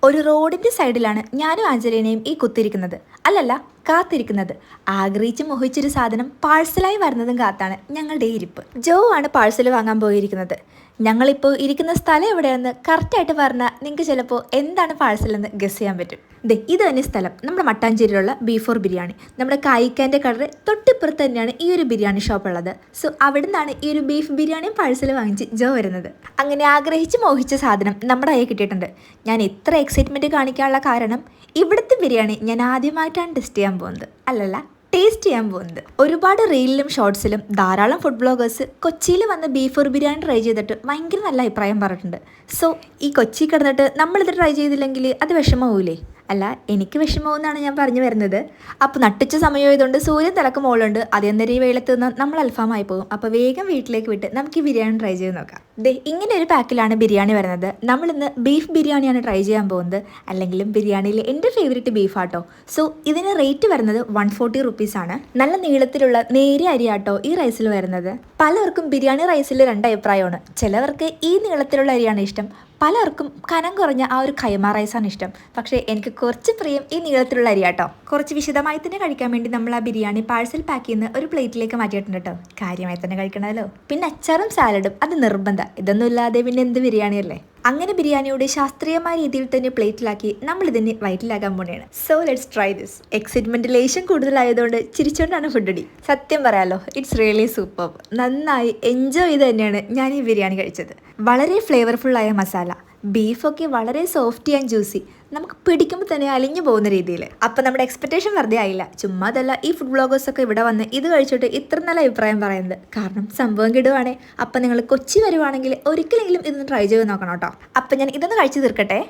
ഒരു റോഡിന്റെ സൈഡിലാണ് ഞാനും ആഞ്ചലീനയും ഈ കുത്തിരിക്കുന്നത്. അല്ലല്ല, കാത്തിരിക്കുന്നത്. ആഗ്രഹിച്ച് മോഹിച്ചൊരു സാധനം പാഴ്സലായി വരുന്നതും കാത്താണ് ഞങ്ങളുടെ ഇരിപ്പ്. ജോ ആണ് പാഴ്സൽ വാങ്ങാൻ പോയിരിക്കുന്നത്. ഞങ്ങളിപ്പോൾ ഇരിക്കുന്ന സ്ഥലം എവിടെയാണെന്ന് കറക്റ്റായിട്ട് പറഞ്ഞാൽ നിങ്ങൾക്ക് ചിലപ്പോൾ എന്താണ് പാഴ്സൽ എന്ന് ഗസ് ചെയ്യാൻ പറ്റും. ഇത് തന്നെ സ്ഥലം, നമ്മുടെ മട്ടാഞ്ചേരിയിലുള്ള ബീഫോർ ബിരിയാണി. നമ്മുടെ കായിക്കാൻ്റെ കടറ് തൊട്ടിപ്പുറത്ത് തന്നെയാണ് ഈ ഒരു ബിരിയാണി ഷോപ്പ് ഉള്ളത്. സോ അവിടെ നിന്നാണ് ഈ ഒരു ബീഫ് ബിരിയാണിയും പാഴ്സൽ വാങ്ങിച്ച് ജോ വരുന്നത്. അങ്ങനെ ആഗ്രഹിച്ച് മോഹിച്ച സാധനം നമ്മുടെ കയ്യിൽ കിട്ടിയിട്ടുണ്ട്. ഞാൻ ഇത്ര എക്സൈറ്റ്മെൻറ്റ് കാണിക്കാനുള്ള കാരണം ഇവിടുത്തെ ബിരിയാണി ഞാൻ ആദ്യമായിട്ടാണ് ടെസ്റ്റ് ചെയ്യാൻ പോകുന്നത്. അല്ലല്ല, ടേസ്റ്റ് ചെയ്യാൻ പോകുന്നത്. ഒരുപാട് റീലിലും ഷോർട്സിലും ധാരാളം ഫുഡ് ബ്ലോഗേഴ്സ് കൊച്ചിയിൽ വന്ന് ബീഫോർ ബിരിയാണി ട്രൈ ചെയ്തിട്ട് ഭയങ്കര നല്ല അഭിപ്രായം പറഞ്ഞിട്ടുണ്ട്. സോ ഈ കൊച്ചി കിടന്നിട്ട് നമ്മളിത് ട്രൈ ചെയ്തില്ലെങ്കിൽ അത് വിഷമമാവൂലേ? അല്ല, എനിക്ക് വിഷമമെന്നാണ് ഞാൻ പറഞ്ഞു വരുന്നത്. അപ്പോൾ നട്ടിച്ച സമയമായതുകൊണ്ട് സൂര്യൻ തിളക്ക് മുകളുണ്ട്. അതേ നേരം ഈ വെയിലത്ത് നിന്ന് നമ്മൾ അൽഫാമായി പോകും. അപ്പോൾ വേഗം വീട്ടിലേക്ക് വിട്ട് നമുക്ക് ഈ ബിരിയാണി ട്രൈ ചെയ്ത് നോക്കാം. ഇങ്ങനെ ഒരു പാക്കിലാണ് ബിരിയാണി വരുന്നത്. നമ്മളിന്ന് ബീഫ് ബിരിയാണിയാണ് ട്രൈ ചെയ്യാൻ പോകുന്നത്. അല്ലെങ്കിലും ബിരിയാണിയിൽ എൻ്റെ ഫേവറേറ്റ് ബീഫാട്ടോ. സോ ഇതിന് റേറ്റ് വരുന്നത് 140 റുപ്പീസാണ്. നല്ല നീളത്തിലുള്ള നേരിയ അരിയാട്ടോ ഈ റൈസിൽ വരുന്നത്. പലർക്കും ബിരിയാണി റൈസിൽ രണ്ട് അഭിപ്രായമാണ്. ചിലവർക്ക് ഈ നീളത്തിലുള്ള അരിയാണ് ഇഷ്ടം, പലർക്കും കനം കുറഞ്ഞ ആ ഒരു കൈമ റൈസാണ് ഇഷ്ടം. പക്ഷേ എനിക്ക് കുറച്ച് പ്രിയം ഈ നീളത്തിലുള്ള അരിയാട്ടോ. കുറച്ച് വിശദമായി തന്നെ കഴിക്കാൻ വേണ്ടി നമ്മൾ ആ ബിരിയാണി പാഴ്സൽ പാക്ക് ചെയ്യുന്ന ഒരു പ്ലേറ്റിലേക്ക് മാറ്റിയിട്ടുണ്ട് കേട്ടോ. കാര്യമായി തന്നെ കഴിക്കണമല്ലോ. പിന്നെ അച്ചാറും സാലഡും അത് നിർബന്ധം. ഇതൊന്നും ഇല്ലാതെ പിന്നെ എന്ത് ബിരിയാണിയല്ലേ? അങ്ങനെ ബിരിയാണിയുടെ ശാസ്ത്രീയമായ രീതിയിൽ തന്നെ പ്ലേറ്റിലാക്കി നമ്മൾ ഇതിനെ വയറ്റിലാക്കാൻ പോണെയാണ്. So let's try this. Excitement ലേശം കൂടുതലായതുകൊണ്ട് ചിരിച്ചുകൊണ്ടാണ് ഫുഡ് അടി. സത്യം പറയാലോ, ഇറ്റ്സ് റിയലി സൂപ്പർ. നന്നായി എൻജോയ് ചെയ്ത് തന്നെയാണ് ഞാൻ ഈ ബിരിയാണി കഴിച്ചത്. വളരെ ഫ്ലേവർഫുള്ളായ മസാല, ബീഫൊക്കെ വളരെ സോഫ്റ്റി ആൻഡ് ജ്യൂസി, നമുക്ക് പിടിക്കുമ്പോൾ തന്നെ അലിഞ്ഞു പോകുന്ന രീതിയിൽ. അപ്പം നമ്മുടെ എക്സ്പെക്ടേഷൻ വെറുതെ ആയില്ല. ചുമ്മാ അതല്ല, ഈ ഫുഡ് ബ്ലോഗേഴ്സൊക്കെ ഇവിടെ വന്ന് ഇത് കഴിച്ചിട്ട് ഇത്ര നല്ല അഭിപ്രായം പറയുന്നത്. കാരണം സംഭവം കിടുവാണേ. അപ്പം നിങ്ങൾ കൊച്ചി വരുവാണെങ്കിൽ ഒരിക്കലെങ്കിലും ഇതൊന്ന് ട്രൈ ചെയ്ത് നോക്കണം കേട്ടോ. അപ്പം ഞാൻ ഇതൊന്ന് കഴിച്ച് തീർക്കട്ടെ.